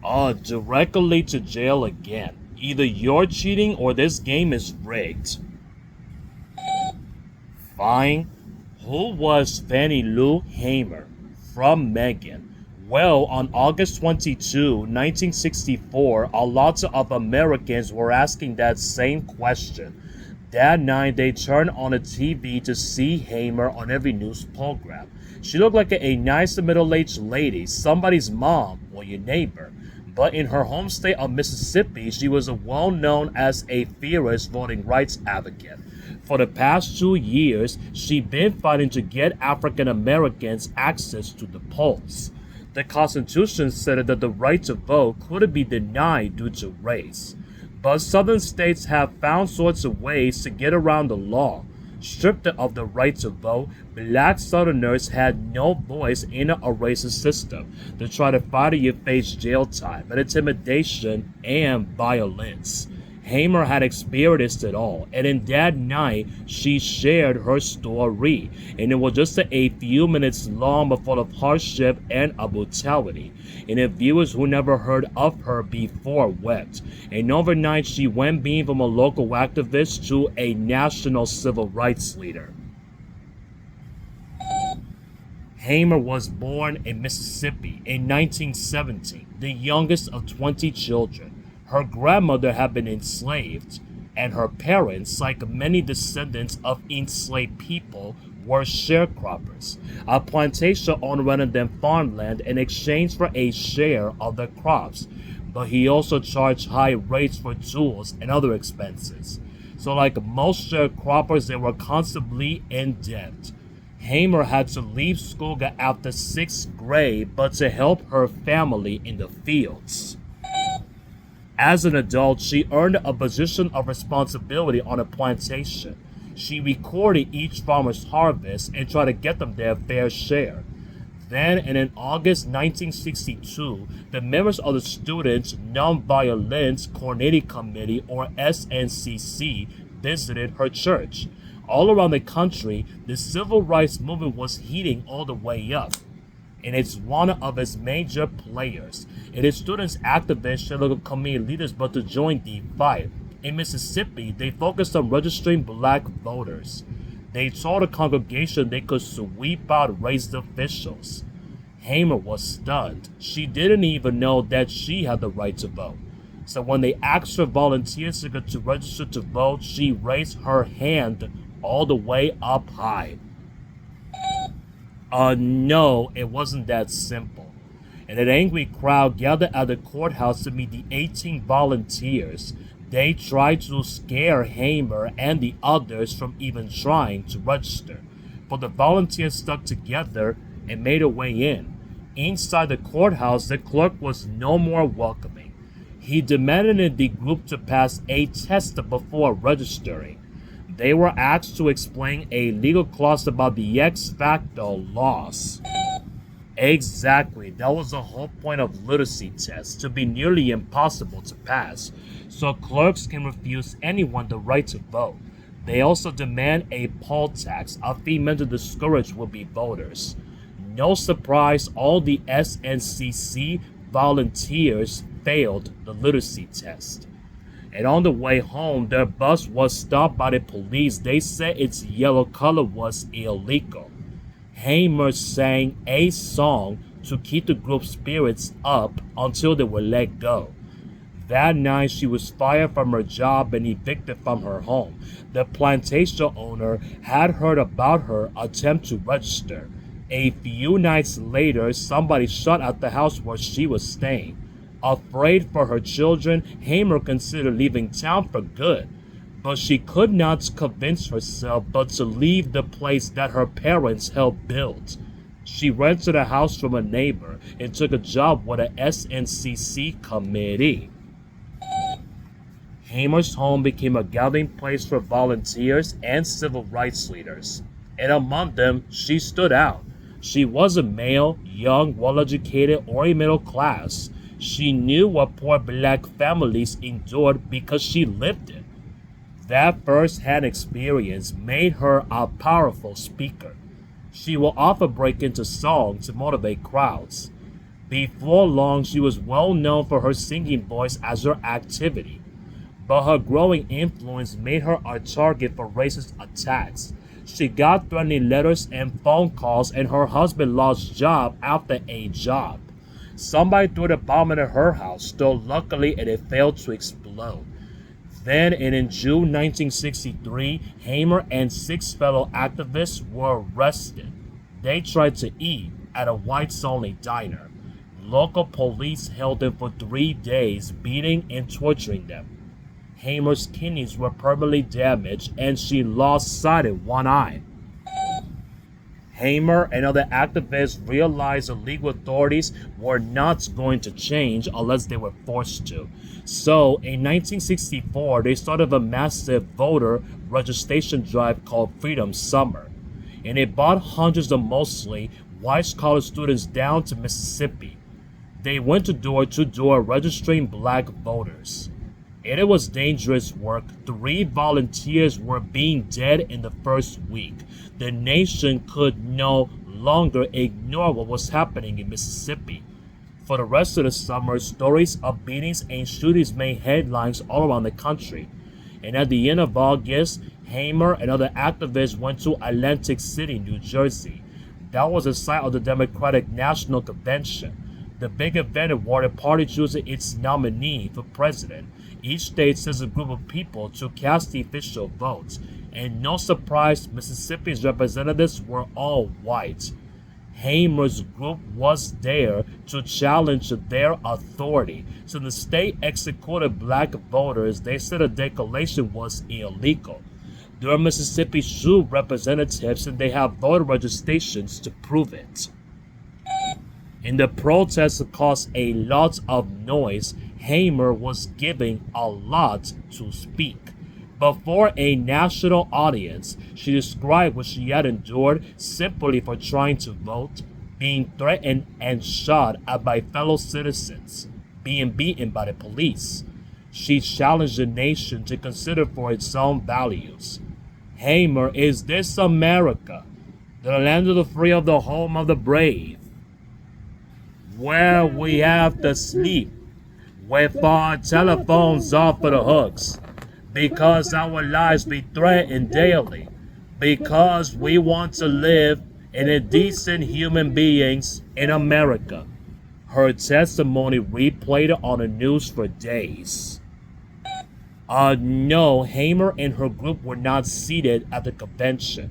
Directly to jail again. Either you're cheating or this game is rigged. Fine. Who was Fannie Lou Hamer? From Megan. Well, on August 22, 1964, a lot of Americans were asking that same question. That night, they turned on the TV to see Hamer on every news program. She looked like a nice middle aged lady, somebody's mom or your neighbor. But in her home state of Mississippi, she was well known as a fierce voting rights advocate. For the past 2 years, she'd been fighting to get African Americans access to the polls. The Constitution said that the right to vote couldn't be denied due to race. But southern states have found sorts of ways to get around the law. Stripped of the right to vote, black southerners had no voice in a racist system. To try to fight it, you face jail time, and intimidation, and violence. Hamer had experienced it all, and in that night, she shared her story, and it was just a few minutes long but full of hardship and brutality. And the viewers who never heard of her before wept. And overnight, she went being from a local activist to a national civil rights leader. Hamer was born in Mississippi in 1917, the youngest of 20 children. Her grandmother had been enslaved, and her parents, like many descendants of enslaved people, were sharecroppers. A plantation owner rented them farmland in exchange for a share of the crops, but he also charged high rates for tools and other expenses. So like most sharecroppers, they were constantly in debt. Hamer had to leave school after 6th grade, but to help her family in the fields. As an adult, she earned a position of responsibility on a plantation. She recorded each farmer's harvest and tried to get them their fair share. Then, and in August 1962, the members of the Students' Nonviolence Coordinating Committee, or SNCC, visited her church. All around the country, the civil rights movement was heating all the way up, and it's one of its major players. It is students, activists, and local community leaders but to join the fight. In Mississippi, they focused on registering black voters. They told the congregation they could sweep out racist officials. Hamer was stunned. She didn't even know that she had the right to vote. So when they asked her volunteers to register to vote, she raised her hand all the way up high. No, it wasn't that simple. And an angry crowd gathered at the courthouse to meet the 18 volunteers. They tried to scare Hamer and the others from even trying to register. But the volunteers stuck together and made their way in. Inside the courthouse, the clerk was no more welcoming. He demanded the group to pass a test before registering. They were asked to explain a legal clause about the ex facto laws. Exactly, that was the whole point of literacy tests, to be nearly impossible to pass, so clerks can refuse anyone the right to vote. They also demand a poll tax, a fee meant to discourage would-be voters. No surprise, all the SNCC volunteers failed the literacy test. And on the way home, their bus was stopped by the police. They said its yellow color was illegal. Hamer sang a song to keep the group's spirits up until they were let go. That night, she was fired from her job and evicted from her home. The plantation owner had heard about her attempt to register. A few nights later, somebody shot at the house where she was staying. Afraid for her children, Hamer considered leaving town for good. But she could not convince herself but to leave the place that her parents helped build. She rented a house from a neighbor and took a job with a SNCC committee. Hamer's home became a gathering place for volunteers and civil rights leaders. And among them, she stood out. She wasn't male, young, well-educated, or a middle class. She knew what poor black families endured because she lived it. That first-hand experience made her a powerful speaker. She will often break into song to motivate crowds. Before long, she was well known for her singing voice as her activity, but her growing influence made her a target for racist attacks. She got threatening letters and phone calls, and her husband lost job after a job. Somebody threw a bomb into her house, though luckily it failed to explode. Then, in June 1963, Hamer and 6 fellow activists were arrested. They tried to eat at a whites-only diner. Local police held them for 3 days, beating and torturing them. Hamer's kidneys were permanently damaged, and she lost sight in one eye. Hamer and other activists realized the legal authorities were not going to change unless they were forced to. So, in 1964, they started a massive voter registration drive called Freedom Summer, and it brought hundreds of mostly white college students down to Mississippi. They went door to door registering black voters. And it was dangerous work. 3 volunteers were being dead in the first week. The nation could no longer ignore what was happening in Mississippi. For the rest of the summer, stories of beatings and shootings made headlines all around the country. And at the end of August, Hamer and other activists went to Atlantic City, New Jersey. That was the site of the Democratic National Convention. The big event where the party chose its nominee for president. Each state sends a group of people to cast the official votes. And no surprise, Mississippi's representatives were all white. Hamer's group was there to challenge their authority. So the state executed black voters. They said the declaration was illegal. There are Mississippi Sioux representatives, and they have voter registrations to prove it. In the protests that caused a lot of noise, Hamer was given a lot to speak. Before a national audience, she described what she had endured simply for trying to vote, being threatened and shot at by fellow citizens, being beaten by the police. She challenged the nation to consider for its own values. Hamer, is this America, the land of the free, of the home of the brave, where we have to sleep with our telephones off of the hooks, because our lives be threatened daily, because we want to live in a decent human beings in America. Her testimony replayed on the news for days. No, Hamer and her group were not seated at the convention.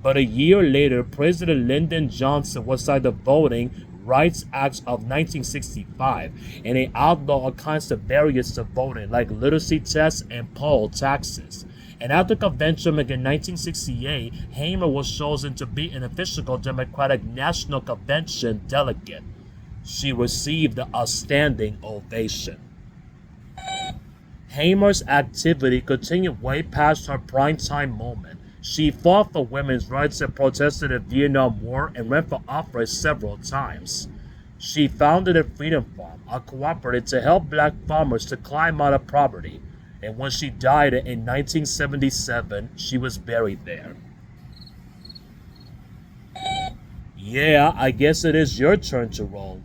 But a year later, President Lyndon Johnson was signed the Voting Rights Act of 1965, and it outlawed all kinds of barriers to voting, like literacy tests and poll taxes. And at the convention in 1968, Hamer was chosen to be an official Democratic National Convention delegate. She received a standing ovation. Hamer's activity continued way past her primetime moment. She fought for women's rights and protested in the Vietnam War and ran for office several times. She founded a Freedom Farm, a cooperative to help black farmers to climb out of poverty. And when she died in 1977, she was buried there. Yeah, I guess it is your turn to roll.